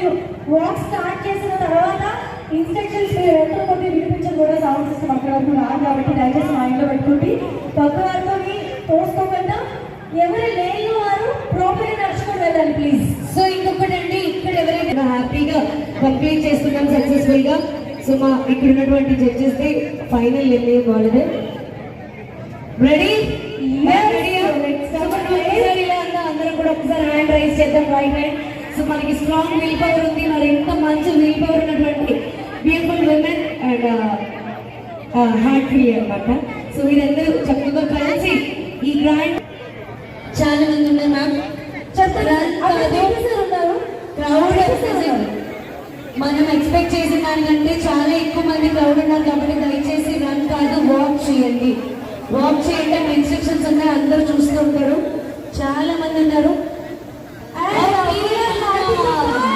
మీరు walk start చేసిన తర్వాత ఇన్స్ట్రక్షన్స్ మీరు ఎంతో కొద్ది వినిపించడం కూడా సౌండ్ సిస్టమ్ అక్కడ వరకు రాదు కాబట్టి దయచేసి మైండ్లో పెట్టుకుంటే పక్క వారితో తోసుకోకుండా ఎవరు లేని వారు ప్రాపర్గా నడుచుకొని వెళ్ళాలి ప్లీజ్. సో ఇంకొకటి అండి, ఇక్కడ ఎవరైనా హ్యాపీగా కంప్లీట్ చేస్తున్నాం సక్సెస్ఫుల్ గా. సో మా ఇక్కడ ఉన్నటువంటి జడ్జెస్ ది ఫైనల్ నిర్ణయం వాళ్ళదే. రెడీ? అందరం కూడా ఒకసారి హ్యాండ్ రైజ్ చేద్దాం, రైట్ హ్యాండ్. సో మనకి స్ట్రాంగ్ విల్ పవర్ ఉంది, మరి ఎంత మంచి విల్ పవర్ ఉన్నటువంటి beautiful women and heart free అనమాట. సో మీరందరూ చక్కగా కలిసి ఈ గ్రాండ్ చాలా మంది ఉన్నారు మ్యామ్. క్రౌడ్ మనం ఎక్స్పెక్ట్ చేసిన దానికంటే చాలా ఎక్కువ మంది క్రౌడ్ ఉన్నారు కాబట్టి దయచేసి రన్ కాదు, వాక్ చేయండి. వాక్ చేయండి, ఇన్స్ట్రక్షన్స్ ఉన్నాయి, అందరూ చూస్తూ ఉంటారు, చాలా మంది ఉన్నారు.